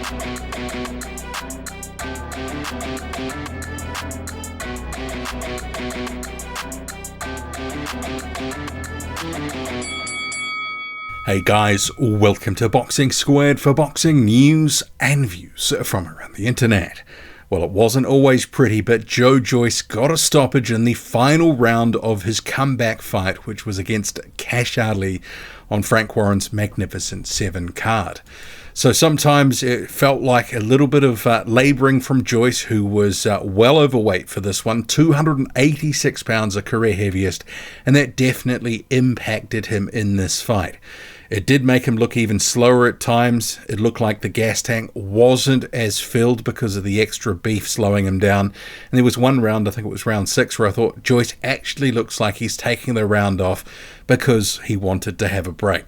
Hey guys, welcome to Boxing Squared for boxing news and views from around the internet. Well, it wasn't always pretty, but Joe Joyce got a stoppage in the final round of his comeback fight, which was against Kash Ali on Frank Warren's Magnificent 7 card. So sometimes it felt like a little bit of labouring from Joyce, who was well overweight for this one, 286 pounds, a career heaviest, and that definitely impacted him in this fight. It did make him look even slower at times. It looked like the gas tank wasn't as filled because of the extra beef slowing him down. And there was one round, I think it was round 6, where I thought Joyce actually looks like he's taking the round off because he wanted to have a break.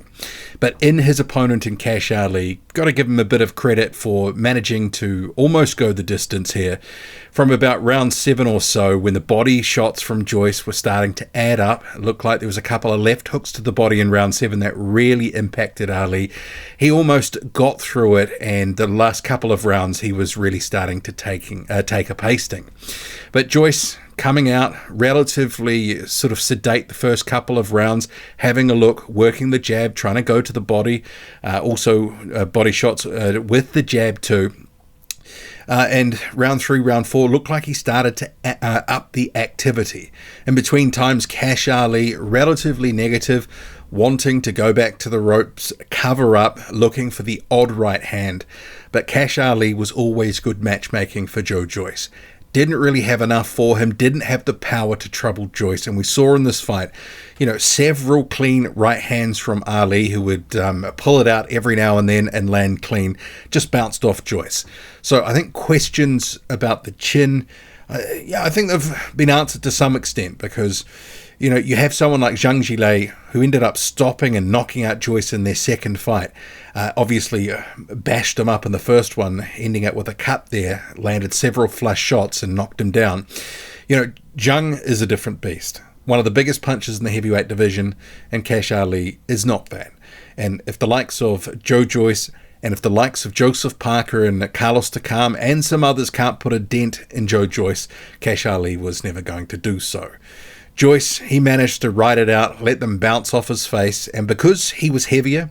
But in his opponent in Kash Ali, got to give him a bit of credit for managing to almost go the distance here. From about round 7 or so, when the body shots from Joyce were starting to add up, it looked like there was a couple of left hooks to the body in round 7 that really impacted Ali. He almost got through it, and the last couple of rounds he was really starting to take a pasting. But Joyce coming out relatively sort of sedate the first couple of rounds, having a look, working the jab, trying to go to the body, also body shots with the jab too. And round 3, round 4 looked like he started to up the activity. In between times, Kash Ali relatively negative, wanting to go back to the ropes, cover up, looking for the odd right hand. But Kash Ali was always good matchmaking for Joe Joyce. Didn't really have enough for him, didn't have the power to trouble Joyce. And we saw in this fight, several clean right hands from Ali, who would pull it out every now and then and land clean, just bounced off Joyce. So I think questions about the chin, I think they've been answered to some extent, because you have someone like Juggernaut-Lite who ended up stopping and knocking out Joyce in their second fight. Obviously bashed him up in the first one, ending up with a cut there, landed several flush shots and knocked him down. Jung is a different beast. One of the biggest punchers in the heavyweight division, and Kash Ali is not that. And if the likes of Joe Joyce and if the likes of Joseph Parker and Carlos Takam and some others can't put a dent in Joe Joyce, Kash Ali was never going to do so. Joyce, he managed to ride it out, let them bounce off his face, and because he was heavier,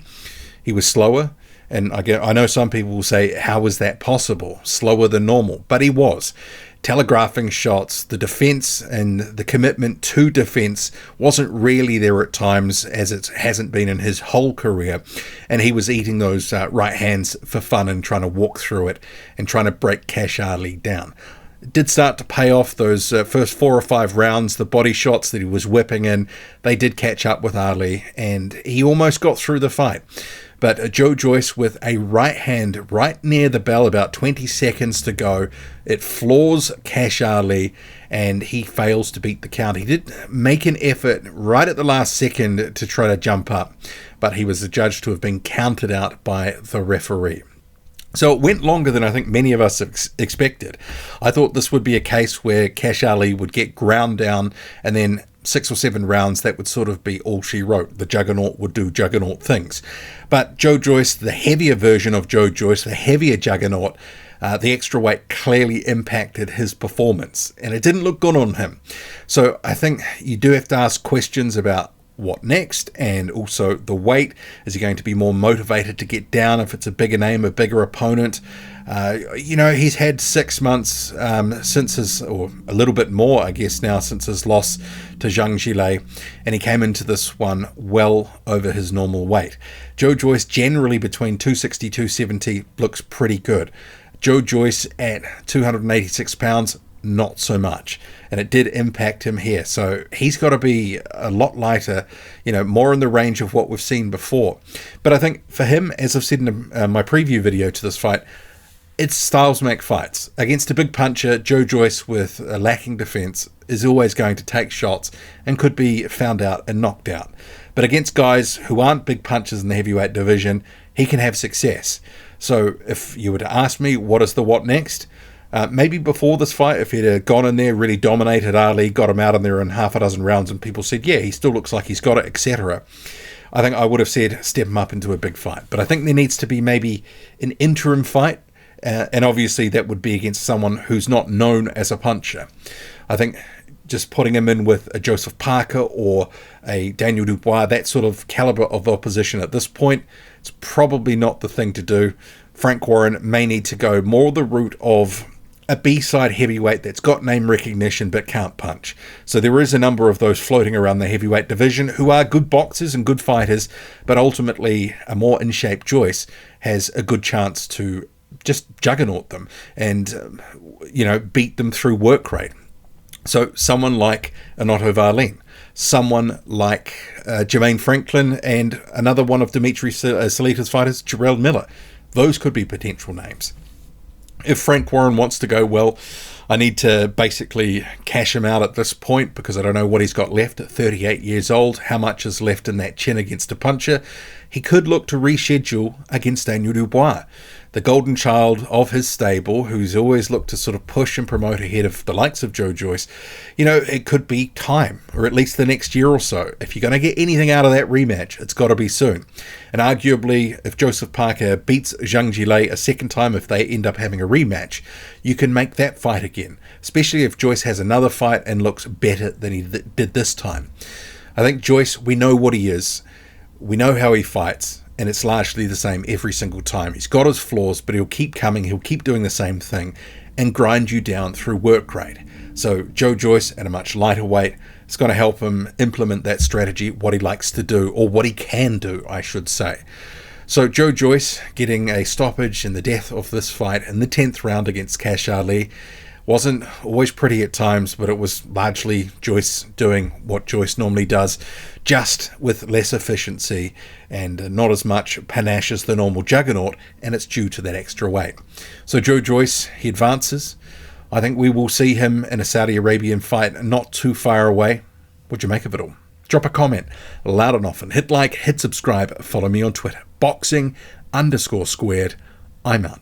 he was slower, and I know some people will say, how is that possible? Slower than normal, but he was. Telegraphing shots, the defense and the commitment to defense wasn't really there at times, as it hasn't been in his whole career, and he was eating those right hands for fun and trying to walk through it and trying to break Kash Ali down. It did start to pay off those first 4 or 5 rounds. The body shots that he was whipping in, they did catch up with Ali, and he almost got through the fight. But Joe Joyce with a right hand right near the bell, about 20 seconds to go, it floors Kash Ali, and he fails to beat the count. He did make an effort right at the last second to try to jump up, but he was adjudged to have been counted out by the referee. So it went longer than I think many of us expected. I thought this would be a case where Kash Ali would get ground down, and then 6 or 7 rounds, that would sort of be all she wrote. The Juggernaut would do Juggernaut things. But Joe Joyce, the heavier version of Joe Joyce, the heavier Juggernaut, the extra weight clearly impacted his performance, and it didn't look good on him. So I think you do have to ask questions about what next, and also the weight. Is he going to be more motivated to get down if it's a bigger name, a bigger opponent? He's had 6 months since his, or a little bit more, I guess now, since his loss to Juggernaut-Lite, and he came into this one well over his normal weight. Joe Joyce generally between 260, 270 looks pretty good. Joe Joyce at 286 pounds, not so much, and it did impact him here. So he's got to be a lot lighter, more in the range of what we've seen before. But I think for him, as I've said in my preview video to this fight, it's styles make fights. Against a big puncher, Joe Joyce with a lacking defense is always going to take shots and could be found out and knocked out. But against guys who aren't big punchers in the heavyweight division, he can have success. So if you were to ask me what is the what next, maybe before this fight, if he'd have gone in there, really dominated Ali, got him out in there in half a dozen rounds, and people said, yeah, he still looks like he's got it, etc., I think I would have said step him up into a big fight. But I think there needs to be maybe an interim fight And obviously that would be against someone who's not known as a puncher. I think just putting him in with a Joseph Parker or a Daniel Dubois, that sort of caliber of opposition at this point, it's probably not the thing to do. Frank Warren may need to go more the route of a B-side heavyweight that's got name recognition but can't punch. So there is a number of those floating around the heavyweight division who are good boxers and good fighters, but ultimately a more in-shape Joyce has a good chance to just juggernaut them and, beat them through work rate. So someone like Anatole Varlin, someone like Jermaine Franklin, and another one of Dimitri Salita's fighters, Jarrell Miller. Those could be potential names. If Frank Warren wants to go, well, I need to basically cash him out at this point because I don't know what he's got left at 38 years old, how much is left in that chin against a puncher. He could look to reschedule against Daniel Dubois, the golden child of his stable, who's always looked to sort of push and promote ahead of the likes of Joe Joyce. It could be time, or at least the next year or so. If you're going to get anything out of that rematch, it's got to be soon. And arguably, if Joseph Parker beats Zhang Jilei a second time, if they end up having a rematch, you can make that fight again, especially if Joyce has another fight and looks better than he did this time. I think Joyce, we know what he is. We know how he fights, and it's largely the same every single time. He's got his flaws, but he'll keep coming, he'll keep doing the same thing, and grind you down through work rate. So Joe Joyce at a much lighter weight, it's going to help him implement that strategy, what he likes to do, or what he can do, I should say. So Joe Joyce getting a stoppage in the death of this fight in the 10th round against Kash Ali. Wasn't always pretty at times, but it was largely Joyce doing what Joyce normally does, just with less efficiency and not as much panache as the normal Juggernaut, and it's due to that extra weight. So Joe Joyce, he advances. I think we will see him in a Saudi Arabian fight not too far away. What'd you make of it all? Drop a comment loud and often. Hit like, hit subscribe, follow me on Twitter. Boxing_squared. I'm out.